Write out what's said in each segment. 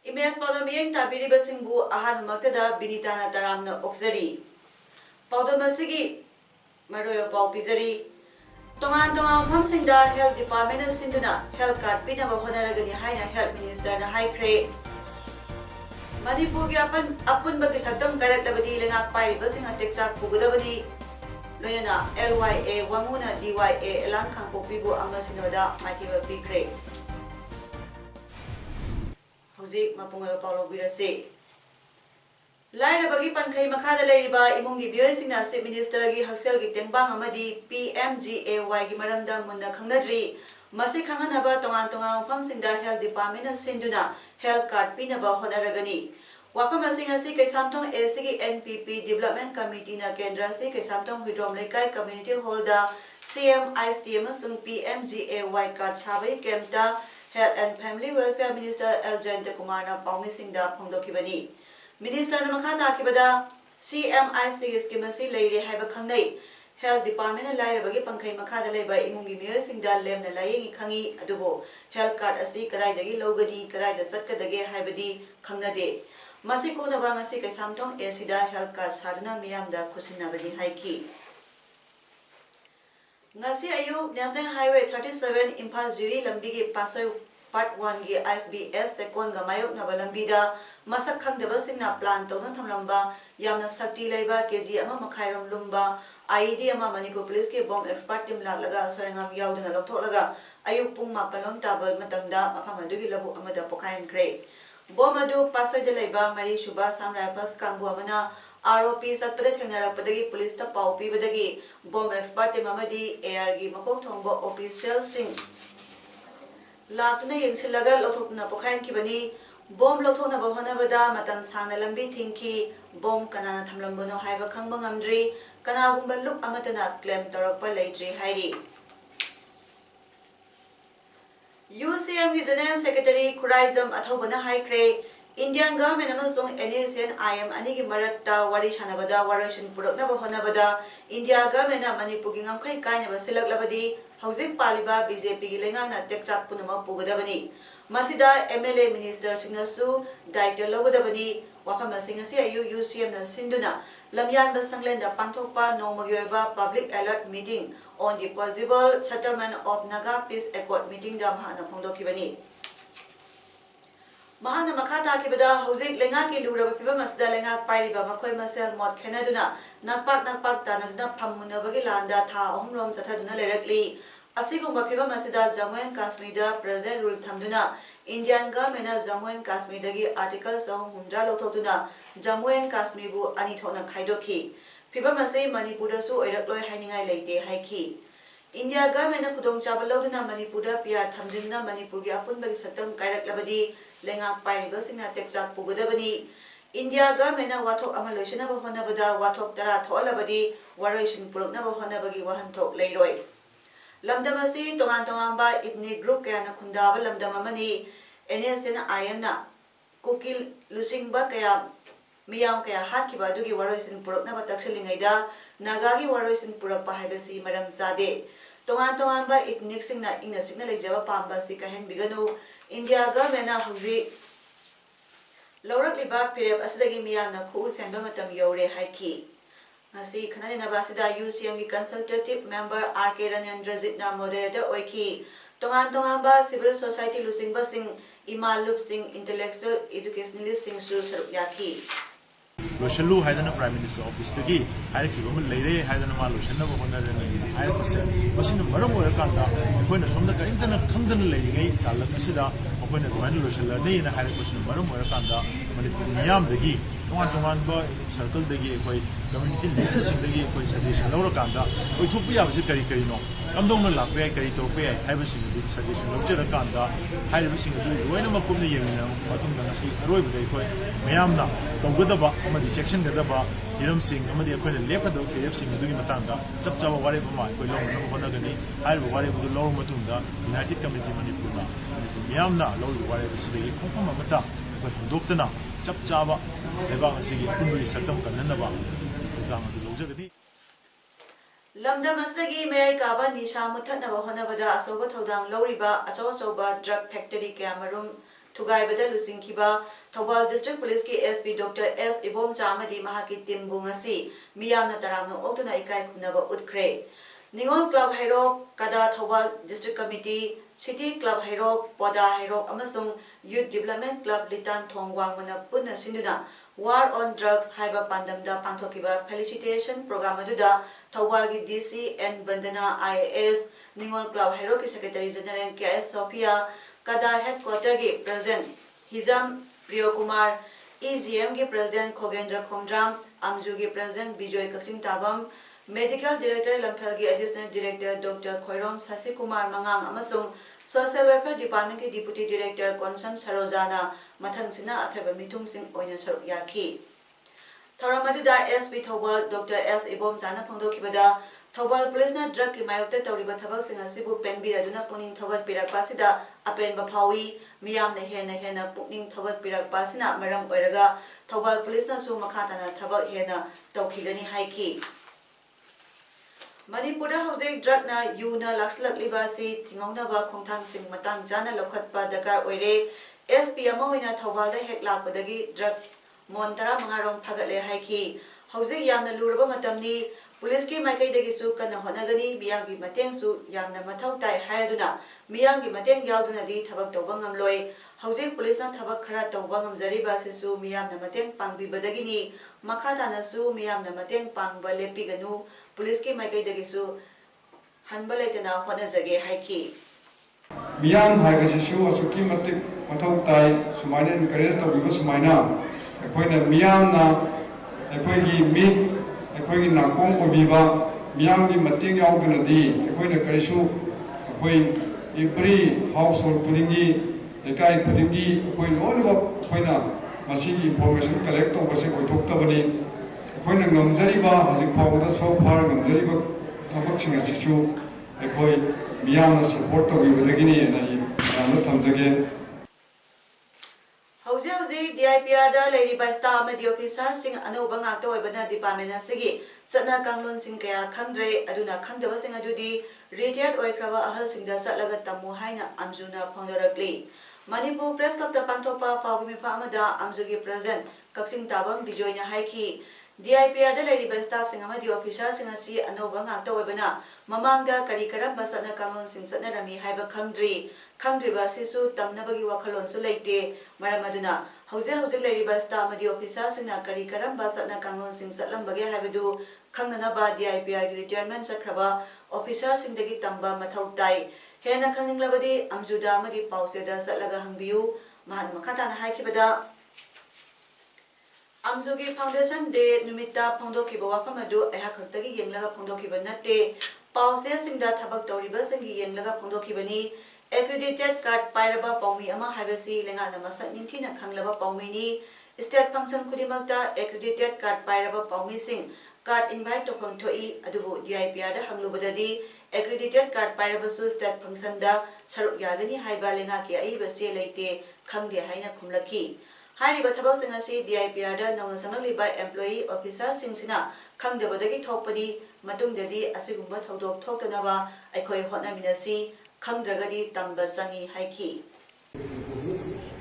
Imes Paudomiyeng Tabiribasingbu Ahan Maktada Binitana Taramna Oxari Paudomasigi Maroyo Pau Pizari Tongan Famsingda Health Department Sinduna Health Card Pinaba Honoragani Haina Health Minister na High Cray Manipur Apun Bagi Satam Karak Labadi Lengak Paribasing Tekchak Pugudabadi Loyana LYA Wanguna DYA Elang Kampo Pibu Amasinoda Matiba Picray Houzik Mapungayo Paulo Birase Laira Bagi Pankay Makada Lairiba Imungi Bioysina State Minister Gi Haksel Gi Tengbang Amadi PMGAY Gi Maramda Munda Khangnadri Masi Khanganaba Tongan Famsingda Health Department Sinduna Health Card Pinaba Honaragani Wapam Asing Asi Kaisamtong ACG NPP Development Committee na Kendra Si Kaisamtong Hidrom Lekai Community Hall da CM ISTM Sung PMGAY Card Sabai Kemta Health and Family Welfare Minister L. Jayanta Kumar na Paumisingda Pongdokibani. Minister na Makata Kibada CMI scheme si Lady Haiba Khangnei Health Department na Laira Bagi Pankay Makada Laiba Imungi Miyosingda Lem na Layingi Khangi Adubo Health Card Asi Kadaidagi Logadi Kadaida Satkadage Haibadi Khangnade. Masi Konaba Ngasi Kaisamtong Esida Health Card Saduna Miyamda Kusinabadi Haiki. Ngasi Ayu National Highway 37 Impal Jiri Lambigi Pasoy Part 1 gi ISBS Second ga Mayok na Balambida Masak Khangdabasingna plan Tawna Thamlamba Yamna Sakti Laiba KG ama Makhairam Lumba IED ama Manipur Police ke bomb expert team laglaga Soyangam Yaudana Loktolaga Ayuk Pung Mapalom Tabal Matamda Mafam Adugi Labu Amada Pokayan Kray Bomb adu Pasoy de Laiba Mari Shuba Sam Rifles Kangbu Amana ROP Satpada Thengarapadi Police ta Pau Pibadagi Bomb expert team amadi AR gi Makok Thongbo official sing Latuna Yengsilaga Lotokna Pokayan Kibani Bomb Lotona Bohonabada Matam Sana Lambi Tinki Bomb Kanana Tamlambono Haiva Kangbangamdri Kanagumba Look Amatana Clem Torokpa Laitri Hairi UCM General Secretary Kuraizam Athobana High Cray Indian government amasung NACN IM anigi marakta wari sanabada warashin purakna bahonabada India government Manipur gi ngamkhai kaina basilaklabadi hauzik paliba BJP gi lengana tekchak punama pugadabani masida MLA minister singnasu daitya logadabani wafam singasi ayu UCM na sinduna lamyan basanglenda pangthokpa nomagyoba public alert meeting on the possible settlement of Naga Peace Accord meeting da mahana phongdokibani Mahana Makata Kibada, Houzik Lengaki Lura Pibamasda Lenga Pariba Makoy Masel Mot Canaduna, Napak Tanaduna Pamunabagilanda, Ta Omrom Sataduna directly, Asigum Piba Masida, Jammu and Kashmir, President Rule Tamduna, Indian government Jammu and Kashmir articles of Hundra Lototuna, Jammu and Kashmir Anitona Kaidoki, Pibamase Manipura Su Erakloy Haningai Late Haiki. India government Kudong Chabaloduna Manipura PR Tamduna Manipurgi Apun Bagi Satam Kairak Labadi, Lengak Paribasina Texak Pugadabani, India government Watok Amalosina Honabada, Watok Tara Tolabadi, Waration Purna Honabagi Wahantok Leroy. Lamdamasi, Tongan ethnic group Kayana Kundava Lamdamamani, NSN IMNA, Kukil Lusingba Kaya, Miyam Kaya Hakiba Dugi Waration Purna Taxilingada, Nagagi Waration Purapa Hibasi, Madam Sade. Tongan ethnic singna in a signal Java Pamba Sikahen Bigano, India government Houzi Laura Liba Pirep Asadagi Miyana Ku Sambamatam Yore Haiki. Nasi Kanana Basida UCM consultative member RK Ranandrazitna moderator Oiki. Tongan Civil Society Lusing Basing Ima Lup Sing Intellectual Educationalist Sing Su Yaki. Loshalu Haidana Prime Minister Office Tagi, Haiki Lady Haidana Malushana Honda I percent. Machine Maramo Kanda, when from the Karintan Kandan Lady, Kalamasida, when the Manushala, they in a high question Maramo Kanda, when it Yam the Gi, तोान circle community leader suggestion लौरकान ओथोप याबसे करी करीनो कमदौना लाप याय करी तौप याय suggestion लौजरकान लोनमक कुमना येंगसी अरोबद मैमना तौगदब चेक्शनगदब हिरमसिंग लेपद फिरेपसिंग चप चाब वारेब लौनब होनगनी वारेब लौर यूनाइटेड कम्युनिटी मनपुर मैमना लौर वारेब खोफम हुदोक्तना चप चाब लेबाक अपुनबगी सकम कन्ननबा थौदांग लौजगनी लमदम असदगी मयाई काबा निशा मुथनब होनबदा असोब थौदांग लौरिबा अचौब ड्रग फैक्ट्री कैमरूम थुगाइबदा लुसिंखिबा थौबाल डिस्ट्रिक्ट पुलिस की एसपी डॉक्टर एस इबोम चामदी महाकी टीम बुंगसी मियामना तरामनो ओक्तुना इकाई खुनबा उतख्रे निगोल क्लब हैरो कदा Thoubal district committee city club harrow पोदा हैरो अमसुंग यूथ डेवलपमेंट क्लब लितान थोंगवांगमना पुन्ना सिंदुना वार ऑन ड्रग्स हाइबा पांडमदा पांथोकिबा फेलिसिटेशन प्रोग्राम अदुदा थौबाल की DC N Bandana IAS Nigol club हैरो की सेक्रेटरी जनरल केएस सोफिया कदा हेडक्वार्टर की प्रेसिडेंट हिजम प्रियो कुमार ईजीएम की प्रेसिडेंट खोगेंद्र खोमड्राम अमजू की प्रेसिडेंट विजय कक्सिंग ताबम मेडिकल डायरेक्टर लम्फेल की additional director doctor Khoirom Shashi Kumar Mangang अमसुंग सोशल वेलफेयर डिपार्टमेंट की डिप्यूटी डायरेक्टर कोनसम सरोजाना मथंगसिना अथब मिथुंगसिंग ओइना सरुक याखी थौराम अदुदा एसपी थौबाल डॉक्टर एस इबोम चाना फोंदोखिबदा थौबाल पुलिसना ड्रग की मायोक्ता तौरिबा थबकसिंग असिबु पेनबिरादुना पुनिंग थौगतपिरकपासिदा अपेनबा फावी मियामना हेना पुनिंग थौगतपिरकपासिना मरम ओइरगा थौबाल पुलिसना सु मखाताना थबक हेना तौखिगनी हाइखी मणिपुर हौजिक ड्रगना यूना लाक्सलकलिबासी थिंगौनबा खोंथांगसिंग मतंग जाना लौखतपा दरकार ओइरे एसपी अमा होइना थौबालदा हेक लाकपदगी ड्रग मोन 15 रोम फगले हाइखी हौजिक यामना लुरबा मतमनी पुलिस की माइकैदगिसु कन्ना होनगनी मियांगी मतेंगसु यामना मथौ ताई हायदुना मियांगी मतेंग यावदुनादी थबक तौबा ngamloi हौजिक पुलिसना थबक खरा तौबा ngamjaribaसिसु मियामना मतेंग पांगबिबदगिनी मखातानासु मियामना मतेंग पांगबा लेपिगनु पुलिस की माइकैदगिसु हनबा लेतना होनजगे हाइकी मियाम हाइबसिसु असुकी मतिक मथौ ताई सुमाइना एनकरेज तौबिबा सुमाइना अखोइना मियामना अखोइगी मी अखोइगी नाकोंग ओबिबा मियामगी मतेंग यावदुनादी अखोइना करिसु अखोइ every house hold पुलिंगी लेकाई पुलिंगी अखोइ लोनबा अखोइना मसिगी information collect तौबसे कोइथोक्तबनी अखोइना ngamjariba हजिक फाउदा सो फार ngamjariba थबकसिंग असिसु अखोइ मियामना सपोर्ट तौबिबदगिनी नाइ नानो थमजगे हौजे डीआईपीआर दा लेरिबा staff अमदी officer Singh अनोबा ngakta oibana department asigi satna kanglon sing kaya khangdre aduna khangdaba sing adudi retired oikraba ahal singda satlaga tamu haina amjuna phongdarakli manipur press club ta pangthopa pawgimi pha amada amjugi president kaksing tabam bijoyna haiki DIPR da leiriba staff sing amadi officer sing asi anoba ngakta oibana mamangda kari karamba satna kanglon sing satnarami haiba khangdriba sisu tamnabagi wakhalon su leite maramaduna hauze leiriba staff amadi officer sing na kari karamba satna kanglon sing satlambage haibadu khangnanaba DIPR gi retirement sakraba officer sing dagi tamba mathau tai hena khanginglabadi amjuda amadi pauseda satlaga hangbiu mahana makata na haikibada Amzugi Foundation Day Numita Pondokiba Wapamadu Ehakaki Yanglaga Pondokiba Nate, Pause Singda Tabak Toriba Singi Yanglaga Pondokibani, Accredited Card Piraba Pomi Ama Havasi Lengana Masa Nintina Kanglaba Pomini, State Function Kudimakta, Accredited Card Piraba Pomi Sing, Card Invite to Pomtoi, Adubu DIPR Hanglubadadi, Accredited Card Pirabasu State Function Da, Saruk Yagani Haiba Lengaki Aiba Se Late, Kangde Haina Kumlaki. हाइरिबा थबकसिंग असि DIPR दा नौना संगलिबा employee officer सिंगसिना खंगदबदगी थोपदि मतुंगददि असिगुंबा थौदोक थोक्तनबा अखोय होटनामिनसि खंगद्रगदि तंबा संगी हाइकी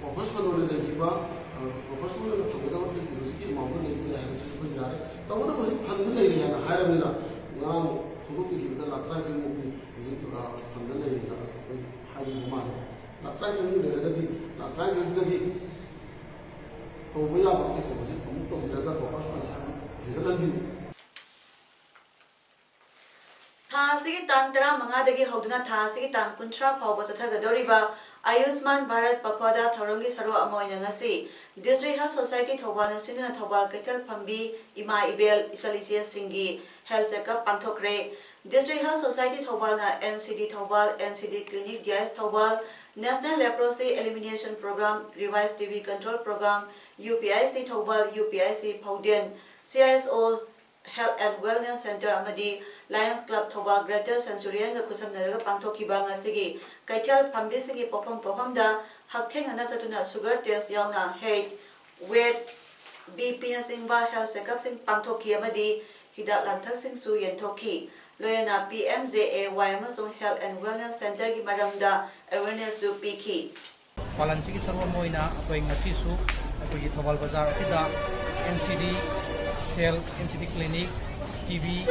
professional knowledge लेकिबा professional थोगदबा फिक्सिंगसि mount लेति हाइरसि को यारे तबदा बस फंद लेरि याना हाइरमिना गाम थोगपिखिबदा लात्रा कि मुखि जितुगा फंद लेरि दा कोइ हाइबु माने लात्रा कि लेरगदि लात्रा कि Thasi asigi tang tara mangadagi hoduna tha asigi tang kuntra phawba chathagadoriba Ayushman Bharat Pakhoda Thorongi Saro Amoina ngasi District Health Society Thobal Sinuna Thobal Ketel Pambi Ima Ibel Ichaliche Singi Health Checkup Panthokre District Health Society Thobal na NCD Thobal NCD Clinic DIS Thobal National Leprosy Elimination Program Revised TB Control Program UPIC Thobal UPIC Phaudien CISO Health and Wellness Center Amadi Lions Club Thobal Greater Centurion ga khusamnaraga pangthokiba ngasigi kaithal phambisigi pofamda hakthengana chatuna sugar test yauna height weight BP na singba health checkup sing pangthoki amadi hidak lanthak sing su yenthoki loyana PMJAY amasung Health and Wellness Center gi maramda awareness su piki Palansigi sarwa moina akoi ngasi su akoi Thobal Bazar asida NCD Cell NCD Clinic TV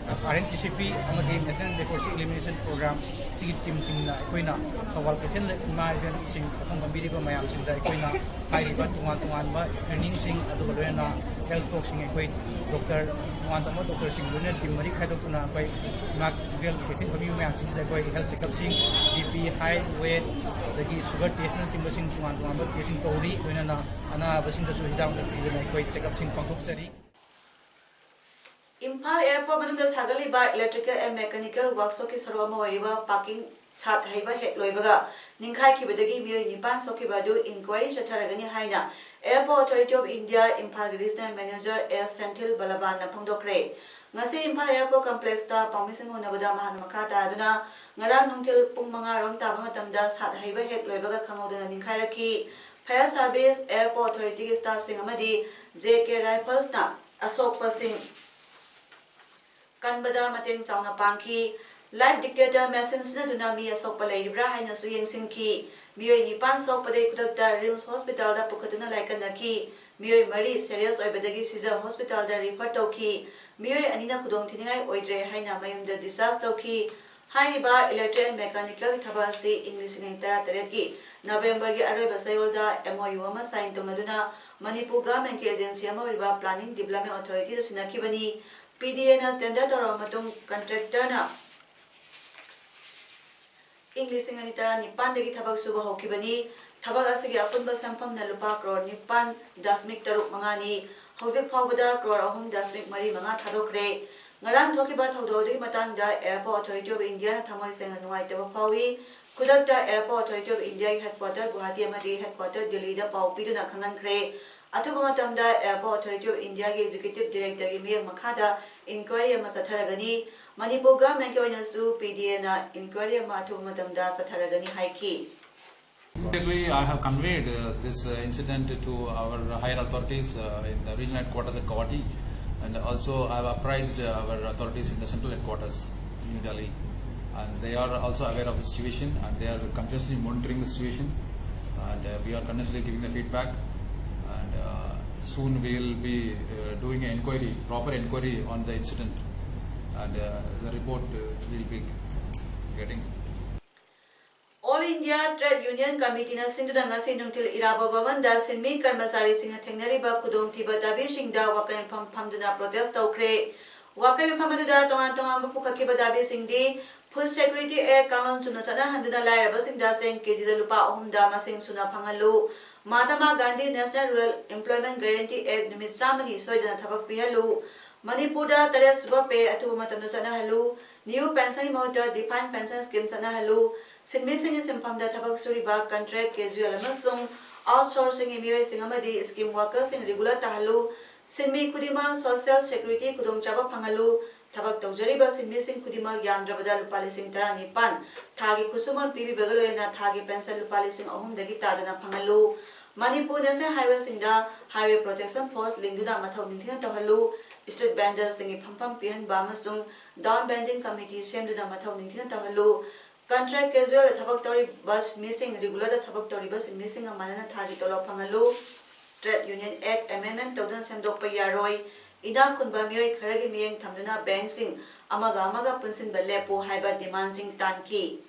RNTCP amagi National Leprosy Elimination Program sigi team singna akoina Thobal Ketel ima event sing athang bambiri ba mayam singda akoina hairiba tungan ba screening sing adu loyana health talk sing akoi doctor doctor sing luna team mari khaidok tuna akoi mak real ketin bami mayam singda akoi health checkup sing BP high weight dagi sugar test na sing tungan ba sing tori loyana ana basing da su hidang da akoi checkup sing pangkok sari Imphal Airport manungda sagaliba electrical and mechanical workshop ki sarwama wariba parking sat haiba hek loibaga ningkhai khibadagi mioi nipan sokibadu inquiry chatharagani haina Airport Authority of India Imphal Regional Manager S Senthil Balaban na phongdokre ngasi Imphal Airport Complex ta permission honabada mahana makha taraduna ngarang nungthil pung 5 rom taba matamda sat haiba hek loibaga khangodana ningkhai rakhi Fire Service Airport Authority ki staff sing amadi JK Rifles na Asok Pasing Kanbada mateng sauna pangki live dictator message na dunami asok palay libra hay na suyeng singki miyoy ni pan sok paday kudagda Rims Hospital da pukatuna laikan na ki miyoy mari serious oy badagi Caesar Hospital da refer to ki miyoy anina kudong tiningay oydre hay na mayum da disaster ki hay ni ba electric and mechanical tabasi English ngay tarat ki November gi aroy basayol da MOU ama sign tong na duna Manipur Government ki agency ama riba Planning Development Authority da sinaki bani PDA na tender taro matung contractor na English ngani tara nipan dagi thabak suba hokibani thabak asigi apunba sampam na lupa crore nipan dasmik taruk mangani hojik phawbada crore ahum dasmik mari manga thadokre ngarang thokiba thododi matangda Airport Authority of India na thamoi senga nuai taba phawi kudakta Airport Authority of India headquarter Guwahati amadi headquarter Delhi da pawpiduna khangankhre Atuba matamda Airport Authority of India ki Executive Director ki miyang makhada inquiry ama satharagani Manipur Government ki oina su PDA na inquiry ama atuba matamda satharagani haiki. Immediately, I have conveyed this incident to our higher authorities in the regional headquarters at Guwahati, and also I have apprised our authorities in the central headquarters in New Delhi, and they are also aware of the situation and they are continuously monitoring the situation, and we are continuously giving the feedback. Soon we will be doing an inquiry, proper inquiry on the incident, and the report we will be getting. All India Trade Union Committee na sinduna ngasi nungtil iraba babanda sinmi karmasari singa thengnariba khudong thiba dabi singda wakai phamduna protest tawkre wakai phamadu tongan bapukhakiba dabi singdi Food Security Act kanglon chuna chana handuna lairaba singda seng kg da lupa ahumda masing suna phangalu Mahatma Gandhi National Rural Employment Guarantee Act numit samani soidana thabak pihalu Manipur da tares suba pe atu matamna chana halu new pension mota defined pension scheme chana halu sinmi singi simpam da thabak suriba contract casual amasung outsourcing imioi singamadi scheme workers sing regular tahalu sinmi kudima social security kudong chaba phangalu thabak tawjariba sinmi sing kudima yamdrabada lupa lising 19 thagi khusumon pibi bagaloina thagi pension lupa lising 3 dagi tadana phangalu Manipur National Highway Singda Highway Protection Force Lingduna Mathau Ningthina Tahalu Street Vendors Singi Pampam Pihan Bamasung Down Bending Committee Semduna Mathau Ningthina Tahalu Contract Casual Thabak Tori Bus Missing Regular Thabak Tori Bus Missing Amanana Thagi Tolo Pangalu Trade Union Act Amendment Tawdan Semdokpa Yaroi Ina Kunba Mioi Kharagi Miyeng Thamduna Bank Sing Amaga Punsin Balepo Haiba Demand Sing Tanki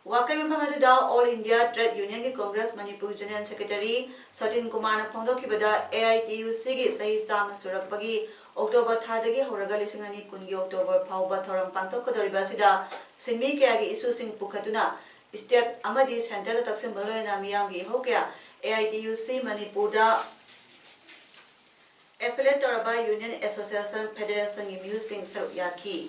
Wakai Maphamadu All India Trade Union ki Congress Manipur General Secretary Satin Kumar na phongdokibada AITUC gi sahi sam surakpagi October thadagi horaga lising ani kungi October phauba thoram pangthokkodoriba sida sinmi kayagi issue sing pukhatuna state amadi center taksin baloina miyamgi hokya AITUC Manipurda Appellate Toraba Union Association Federation Musing Saruyaki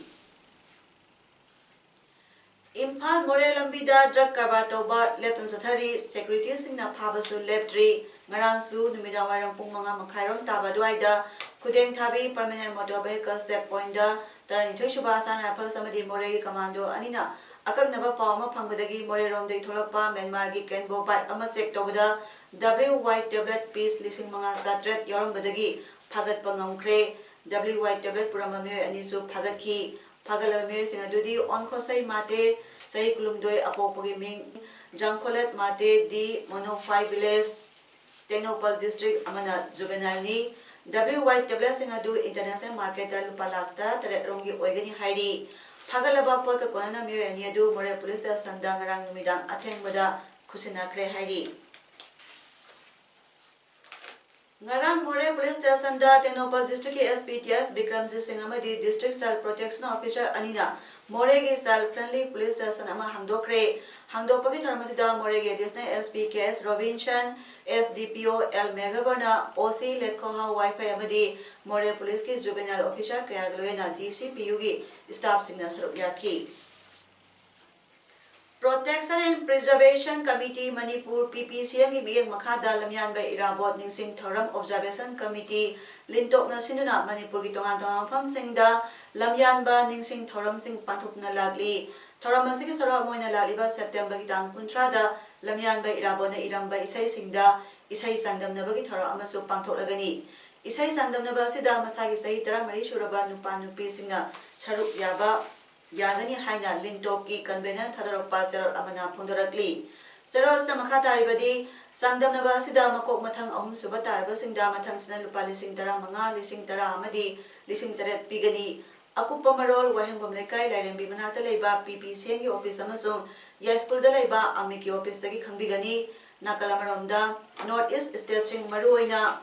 Imphal More Lambida Drug Kabar Toba Lepton Sathari Security Singna Pabasu Leptri Ngaransu Numidawaram Pumanga Makairon Tabaduaida Kudeng Tabi Permanent Motor Vehicle Set Pointer Tarani Toshubasan Apple Samadi More Commando Anina Akaknaba Palma Pangudagi More Rom de Tolapa Menmargi Kenbo by Amasek Tobada W White Tablet Piece Lising Manga Satret Yoram Badagi Pagat Pangam W White Tablet Puramame Anisu Pagaki Pagalame Singadudi on Kosai Mate Sai Kulumdoi Apopogi Ming Jankolet Mate D Mono 5 Village Technopal District Amana Juvenile W White Tablet Singadu International Market Lupalakta Teret Rongi Oigani Hairi Pagalaba Polka Kona Mio and Yadu More Police Sandangarang Midang Ateng Bada Kusinakre Hairi Ngarang More Police Station da Technopal District SPTS Bikramji Singamadi District Cell Protection Officer Anina Moregi Cell Friendly Police Station Ama Hangdokre Hangdopaki Tharmadida Moregi Disney SPKS Robinson SDPO L Megabana OC Letkoha Wi-Fi Amadi More Police Ki Juvenile Officer Kayagloena DCPU Gi Staff Signa Sarupyaki Protection and Preservation Committee Manipur PPCM gi biyeng makhada lamyan ba irabot ningsing thoram observation committee lintok na sinuna Manipur gi tongan tongan pham singda lamyan ba ningsing thoram sing pathuk na lagli thoram asigi sora moina laliba September gi tang 13 da lamyan ba irabot na iramba isai singda isai sandam na bagi thora amasu pangthok lagani isai sandam na ba sida masagi sahi 13 suraba nupa nupi singna saruk yaba Yagani Haina Lintoki Convenant Tadaropa Serol Amana Pundarakli. Seros Namakatari Badi, Sandam Nabasida Makok Matang Om Subatar Basing Damatang Sinalupa Lising Tara Manga, Lising Tara Amadi, Lising Taret Pigani, Akupamarol, Wahangom Lekai, Laren Bimanata Leba, PPCNG Office Amazon, Yaskul de Leba, Amiki Office Taki Kambigani, Nakalamaronda, Northeast State Sing Maruina,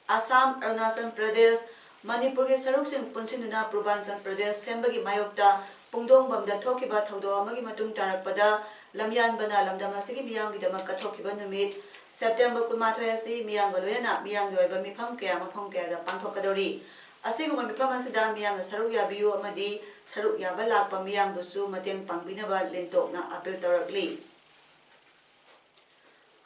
Assam, Arunachal Pradesh, Manipur Saruk Sing Punsinuna, Purbanchal Pradesh, Sembagi Mayokta, Pungdong Bamda Tokiba Todo Amagi Matung Tarakpada, Lamyan Bana Lamdama Sigi Miang Damaka Tokiba Numit, September Kumatoyasi, Miangaloyana, Miang Yoba Mipam Kayama Pongka, the Pantokadori. Asiguma Mipamasada, Miang Saruya Biu Amadi, Saruya Balapa Miang Busu, Mateng Pangbinaba, Lintokna, Apil Tarakli.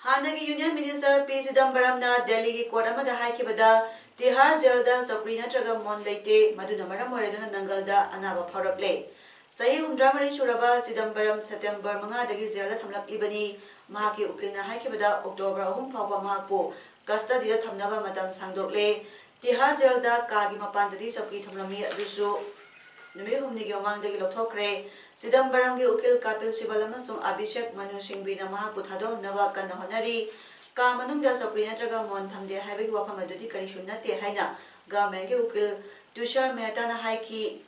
Hanagi Union Minister P. Chidambaramna, Delhi Kodama the Haikibada, Tihar Zelda, Sabrina Tragamon Late, Madunamara Moredana Nangalda, Anava Parakle. Sahi Umdramari Shuraba, Chidambaram, September, Manga, the Gizella Tamlak Libani, Mahaki Ukilna Haikibada, October, Papa Mahapo, Gasta Dida Tamnava, Madame Sangdokle, Tihar Zelda, Kagima Pandadi, Soki Tamlami, Dusu, Numihum Nigomang de Lotokre, Chidambaram Ukil Kapil Shivalamasung, Abhishek, Manu Singbina Mahaputado, Nava Kanahonari, Kamanunga Sabrina Dragamon, Tamde Habi Wapamadudi Karishunate Haina, Gamangi Ukil, Tushar Metana Haiki.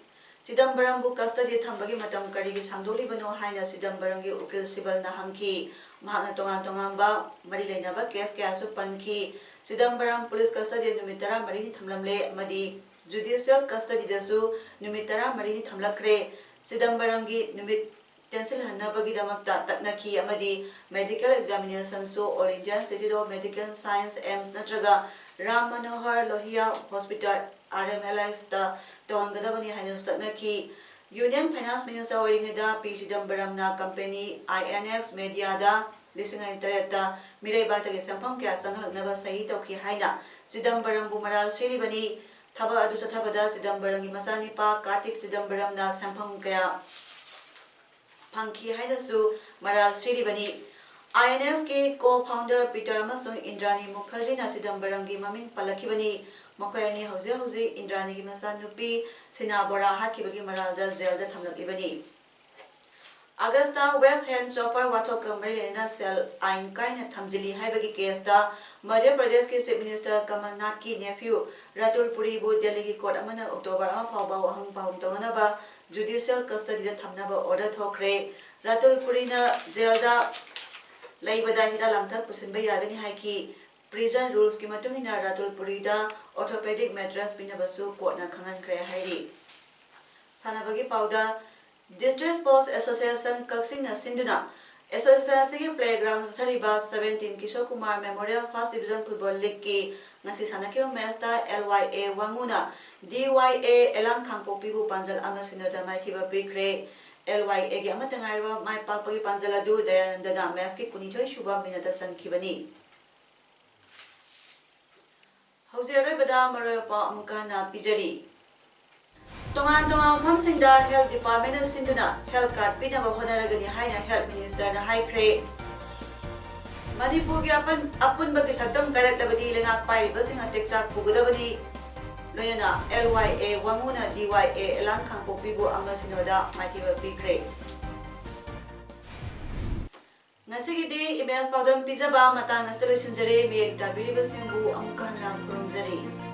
Chidambaram bu custody thambagi matam karigi sangdoli bano haina Chidambaram gi ukil sibal na hangki mahakna tongan ba mari leinaba case kya su panki Chidambaram police custody numitara mari ni thamlamle amadi judicial custody dasu numitara mari ni thamlakre Chidambaram gi numit tensil hanabagi damakta taknaki amadi medical examination so All India Institute of Medical Science AIMS natraga Ram Manohar Lohia Hospital RMLS ta Tongadabani Hanustatnaki Union Finance Minister Oringeda P. Chidambaramna Company INX Media da Listener Intereta Mirai Batagi Sampam Kya Sangalnaba Sahi Toki Haina Chidambaram Bumaral Siribani Taba Adusa Tabada Chidambaram Masani Pa Kartik Chidambaram na Sampam Kya Panki Haidasu Maral Siribani INX ki co-founder Peter Amasung Indrani Mukherjee na Chidambaram gi maming palakibani Mokoyani Hose Indrani gi masan nupi Sinabora hakibagi maralda zelda thamlaklibani Augusta West Hand Chopper Wathok Kamrena Cell Ain Kaina Thamjili haibagi case da Madhya Pradesh ki Chief Minister Kamal Nath ki nephew Ratul Puri bu Delhi ki court amana October ama phawba wahang pahum tonganaba judicial custody da thamnaba order thokre Ratul Puri na jail da laibada hida langthak pusinba yagani haiki prison rules ki matungina Ratulpurida orthopedic mattress pinabasu court na khangan kre hairi sanabagi pauda District Sports Association Kaksing na sinduna Association playground thariba 17 Kishore Kumar Memorial First Division Football League ki ngasi sanakyo match da LYA Wanguna DYA Elang Khangpopi bu panjal ama sinoda maithiba pikre LYA gi ama tangarwa mai pakpagi panjala du dayananda match ki kunithoi shuba minata sankhibani Hauze bada marapa amkana pijari Tongan Mamsingda Health Department Sinduna Health Card Pinaba Honaragani Haina Health Minister na High Cray Manipur gi apun bagi saktam karak labadi lenga pari basing atek chak pugudabadi loyana LYA Wanguna DYA Elang Khangpopi bu ama sinoda matiba pikre Nasigidi image pawdam pijaba matang asalo sunjare mi ekta biriba singbu amkana kurumjari